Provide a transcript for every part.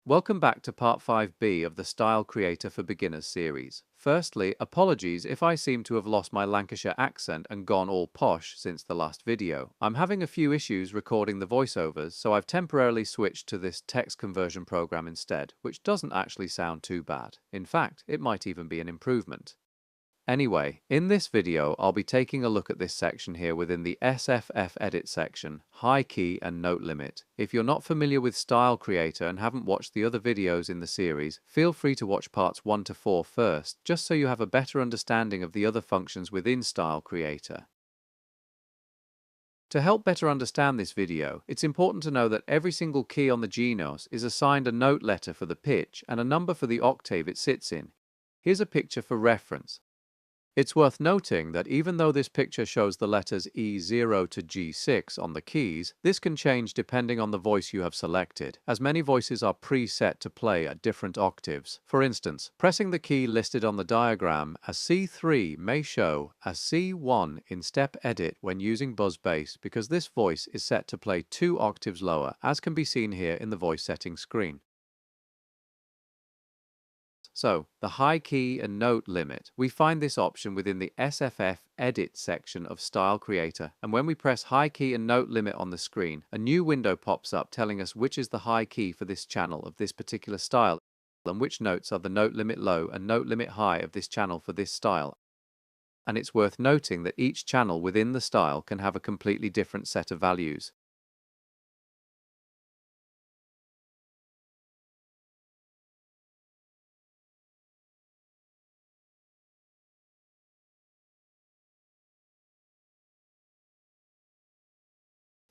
Welcome back to Part 5B of the Style Creator for Beginners series. Firstly, apologies if I seem to have lost my Lancashire accent and gone all posh since the last video. I'm having a few issues recording the voiceovers, so I've temporarily switched to this text conversion program instead, which doesn't actually sound too bad. In fact, it might even be an improvement. Anyway, in this video, I'll be taking a look at this section here within the SFF Edit section, High Key and Note Limit. If you're not familiar with Style Creator and haven't watched the other videos in the series, feel free to watch parts 1 to 4 first, just so you have a better understanding of the other functions within Style Creator. To help better understand this video, it's important to know that every single key on the Genos is assigned a note letter for the pitch and a number for the octave it sits in. Here's a picture for reference. It's worth noting that even though this picture shows the letters E0 to G6 on the keys, this can change depending on the voice you have selected, as many voices are preset to play at different octaves. For instance, pressing the key listed on the diagram as C3 may show as C1 in step edit when using buzz bass because this voice is set to play 2 octaves lower, as can be seen here in the voice settings screen. So, the high key and note limit, we find this option within the SFF Edit section of Style Creator, and when we press high key and note limit on the screen, a new window pops up telling us which is the high key for this channel of this particular style, and which notes are the note limit low and note limit high of this channel for this style. And it's worth noting that each channel within the style can have a completely different set of values.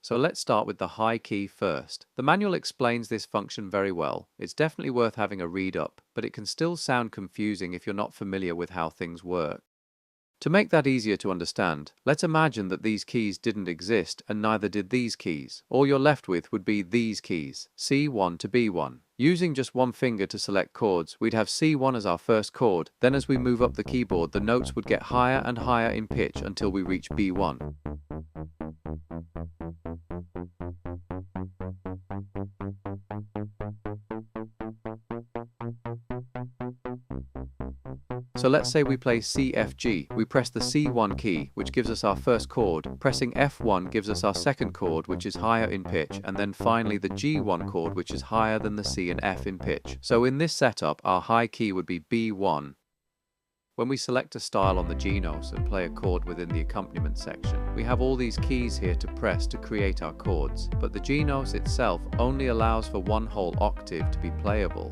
So let's start with the high key first. The manual explains this function very well. It's definitely worth having a read up, but it can still sound confusing if you're not familiar with how things work. To make that easier to understand, let's imagine that these keys didn't exist and neither did these keys. All you're left with would be these keys, C1 to B1. Using just one finger to select chords, we'd have C1 as our first chord. Then as we move up the keyboard, the notes would get higher and higher in pitch until we reach B1. So let's say we play C, F, G. We press the C1 key, which gives us our first chord. Pressing F1 gives us our second chord, which is higher in pitch, and then finally the G1 chord, which is higher than the C and F in pitch. So in this setup, our high key would be B1. When we select a style on the Genos and play a chord within the accompaniment section, we have all these keys here to press to create our chords, but the Genos itself only allows for one whole octave to be playable.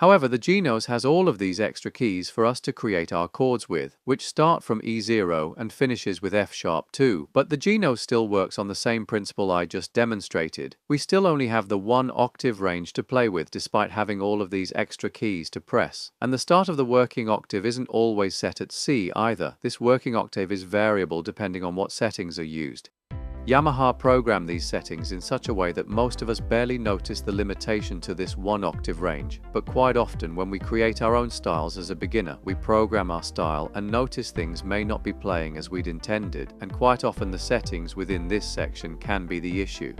However, the Genos has all of these extra keys for us to create our chords with, which start from E0 and finishes with F sharp 2. But the Genos still works on the same principle I just demonstrated. We still only have the one octave range to play with despite having all of these extra keys to press. And the start of the working octave isn't always set at C either. This working octave is variable depending on what settings are used. Yamaha programmed these settings in such a way that most of us barely notice the limitation to this one octave range, but quite often when we create our own styles as a beginner, we program our style and notice things may not be playing as we'd intended, and quite often the settings within this section can be the issue.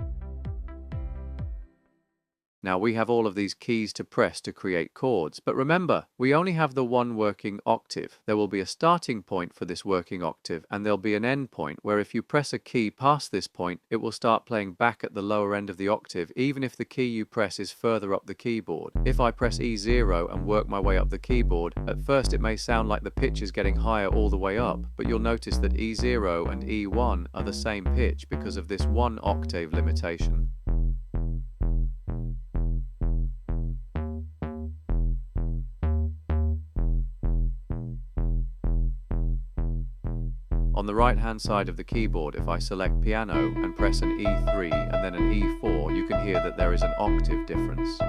Now we have all of these keys to press to create chords, but remember, we only have the one working octave. There will be a starting point for this working octave and there'll be an end point where if you press a key past this point, it will start playing back at the lower end of the octave even if the key you press is further up the keyboard. If I press E0 and work my way up the keyboard, at first it may sound like the pitch is getting higher all the way up, but you'll notice that E0 and E1 are the same pitch because of this one octave limitation. On the right-hand side of the keyboard, if I select piano and press an E3 and then an E4, you can hear that there is an octave difference.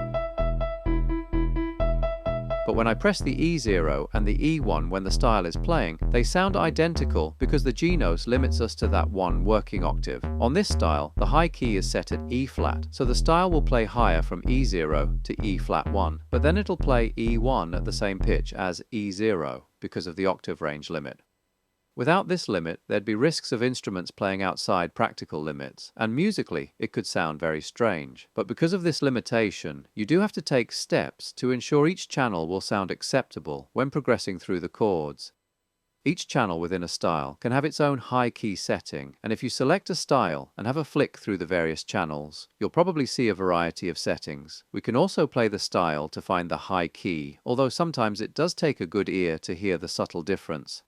But when I press the E0 and the E1 when the style is playing, they sound identical because the Genos limits us to that one working octave. On this style, the high key is set at E flat, so the style will play higher from E0 to E flat 1, but then it'll play E1 at the same pitch as E0 because of the octave range limit. Without this limit, there'd be risks of instruments playing outside practical limits, and musically, it could sound very strange. But because of this limitation, you do have to take steps to ensure each channel will sound acceptable when progressing through the chords. Each channel within a style can have its own high key setting, and if you select a style and have a flick through the various channels, you'll probably see a variety of settings. We can also play the style to find the high key, although sometimes it does take a good ear to hear the subtle difference.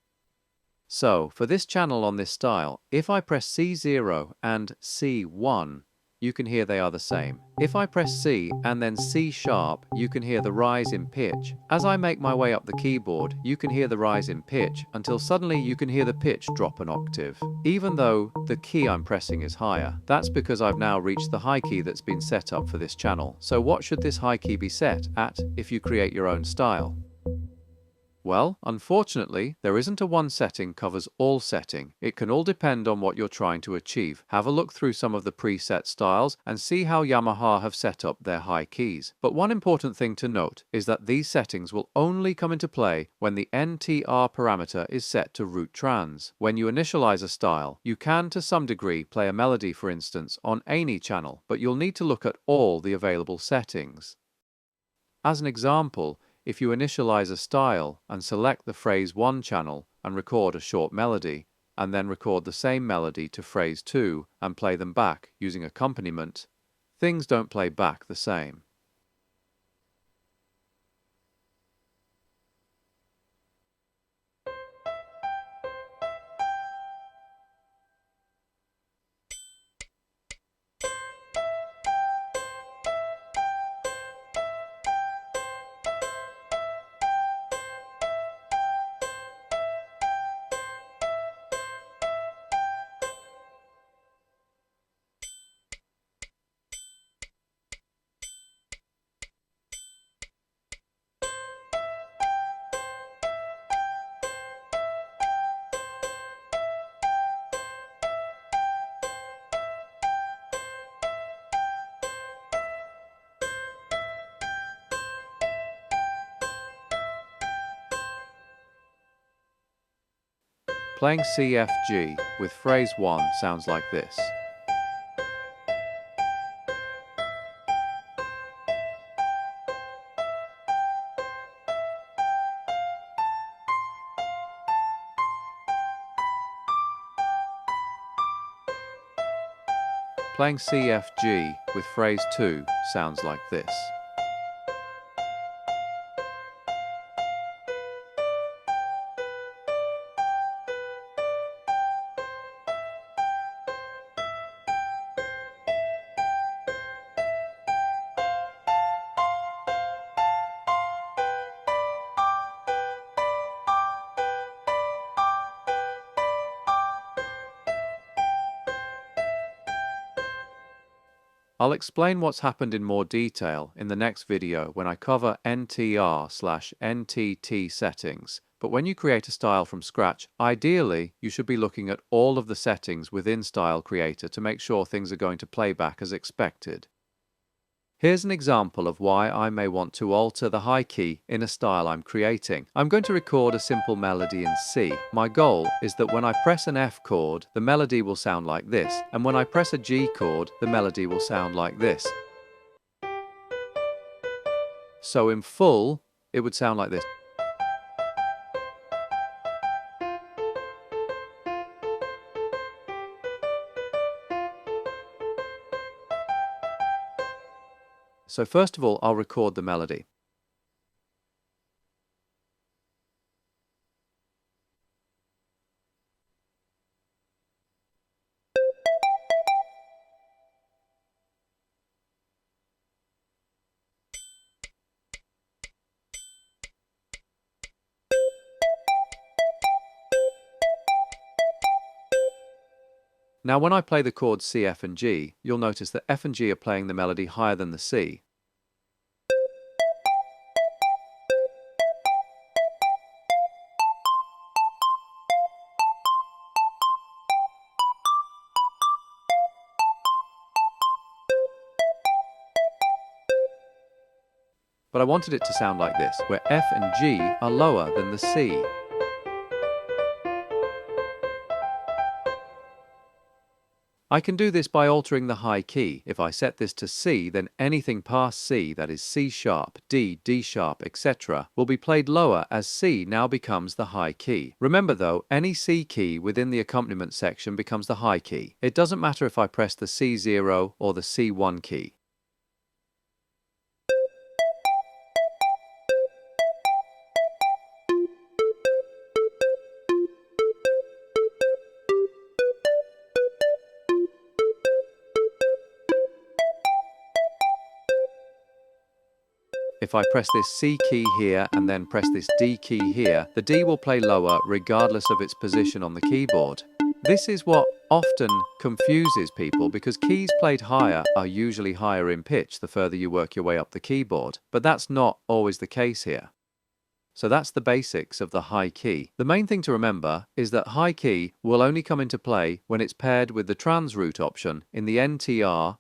So, for this channel on this style, if I press C0 and C1, you can hear they are the same. If I press C and then C sharp, you can hear the rise in pitch. As I make my way up the keyboard, you can hear the rise in pitch until suddenly you can hear the pitch drop an octave, even though the key I'm pressing is higher. That's because I've now reached the high key that's been set up for this channel. So what should this high key be set at if you create your own style? Well, unfortunately, there isn't a one setting covers all setting. It can all depend on what you're trying to achieve. Have a look through some of the preset styles and see how Yamaha have set up their high keys. But one important thing to note is that these settings will only come into play when the NTR parameter is set to root trans. When you initialize a style, you can to some degree play a melody, for instance, on any channel, but you'll need to look at all the available settings. As an example, if you initialize a style and select the phrase 1 channel and record a short melody, and then record the same melody to phrase 2 and play them back using accompaniment, things don't play back the same. Playing CFG with phrase 1 sounds like this. Playing CFG with phrase 2 sounds like this. I'll explain what's happened in more detail in the next video when I cover NTR/NTT settings. But when you create a style from scratch, ideally you should be looking at all of the settings within Style Creator to make sure things are going to play back as expected. Here's an example of why I may want to alter the high key in a style I'm creating. I'm going to record a simple melody in C. My goal is that when I press an F chord, the melody will sound like this, and when I press a G chord, the melody will sound like this. So in full, it would sound like this. So first of all, I'll record the melody. Now when I play the chords C, F and G, you'll notice that F and G are playing the melody higher than the C. But I wanted it to sound like this, where F and G are lower than the C. I can do this by altering the high key. If I set this to C, then anything past C, that is C sharp, D, D sharp, etc., will be played lower as C now becomes the high key. Remember though, any C key within the accompaniment section becomes the high key. It doesn't matter if I press the C0 or the C1 key. If I press this C key here and then press this D key here, the D will play lower regardless of its position on the keyboard. This is what often confuses people because keys played higher are usually higher in pitch the further you work your way up the keyboard, but that's not always the case here. So that's the basics of the high key. The main thing to remember is that high key will only come into play when it's paired with the trans root option in the NTR/NTT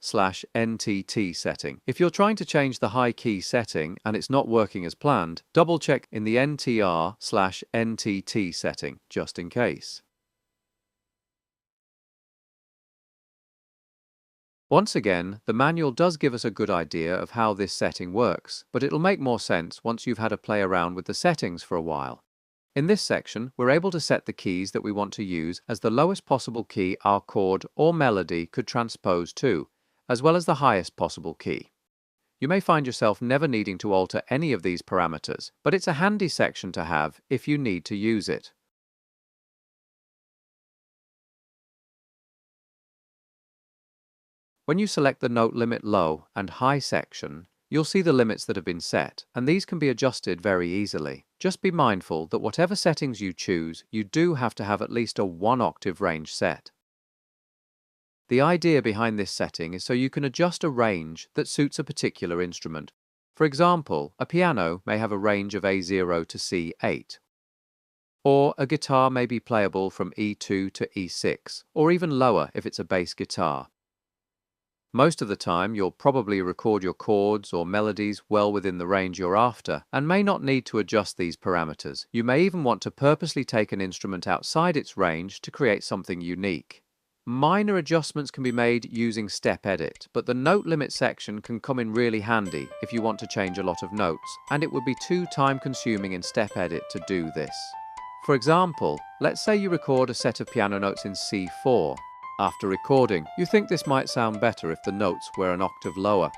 setting. If you're trying to change the high key setting and it's not working as planned, double check in the NTR/NTT setting, just in case. Once again, the manual does give us a good idea of how this setting works, but it'll make more sense once you've had a play around with the settings for a while. In this section, we're able to set the keys that we want to use as the lowest possible key our chord or melody could transpose to, as well as the highest possible key. You may find yourself never needing to alter any of these parameters, but it's a handy section to have if you need to use it. When you select the note limit low and high section, you'll see the limits that have been set, and these can be adjusted very easily. Just be mindful that whatever settings you choose, you do have to have at least a 1-octave range set. The idea behind this setting is so you can adjust a range that suits a particular instrument. For example, a piano may have a range of A0 to C8. Or a guitar may be playable from E2 to E6, or even lower if it's a bass guitar. Most of the time, you'll probably record your chords or melodies well within the range you're after, and may not need to adjust these parameters. You may even want to purposely take an instrument outside its range to create something unique. Minor adjustments can be made using Step Edit, but the note limit section can come in really handy if you want to change a lot of notes, and it would be too time-consuming in Step Edit to do this. For example, let's say you record a set of piano notes in C4. After recording, you think this might sound better if the notes were an octave lower.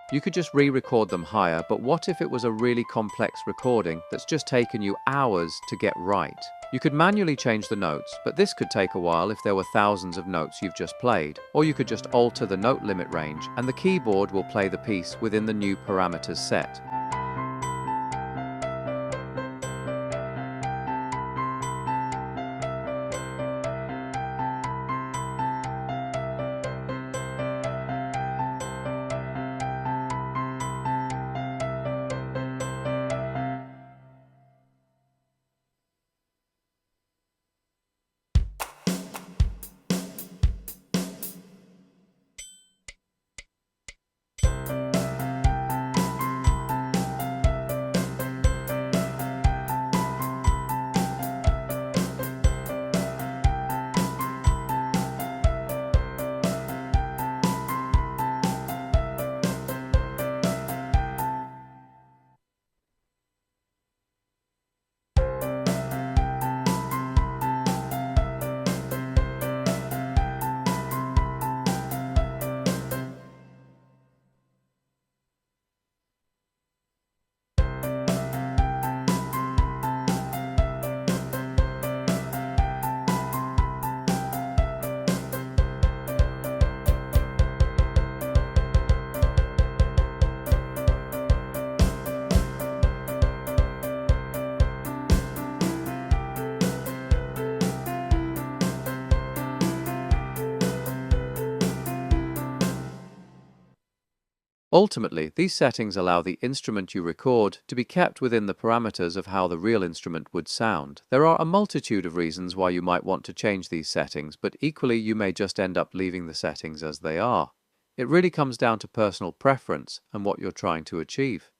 You could just re-record them higher, but what if it was a really complex recording that's just taken you hours to get right? You could manually change the notes, but this could take a while if there were thousands of notes you've just played. Or you could just alter the note limit range, and the keyboard will play the piece within the new parameters set. Ultimately, these settings allow the instrument you record to be kept within the parameters of how the real instrument would sound. There are a multitude of reasons why you might want to change these settings, but equally you may just end up leaving the settings as they are. It really comes down to personal preference and what you're trying to achieve.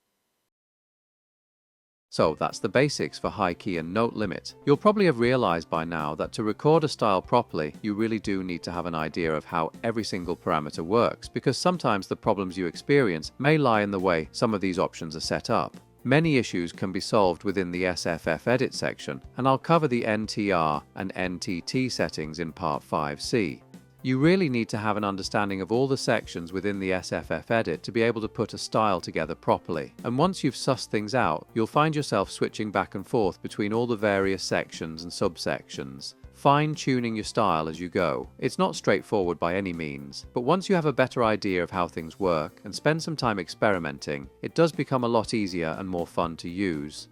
So that's the basics for high key and note limit. You'll probably have realized by now that to record a style properly, you really do need to have an idea of how every single parameter works, because sometimes the problems you experience may lie in the way some of these options are set up. Many issues can be solved within the SFF Edit section, and I'll cover the NTR and NTT settings in Part 5C. You really need to have an understanding of all the sections within the SFF Edit to be able to put a style together properly. And once you've sussed things out, you'll find yourself switching back and forth between all the various sections and subsections, fine-tuning your style as you go. It's not straightforward by any means, but once you have a better idea of how things work and spend some time experimenting, it does become a lot easier and more fun to use.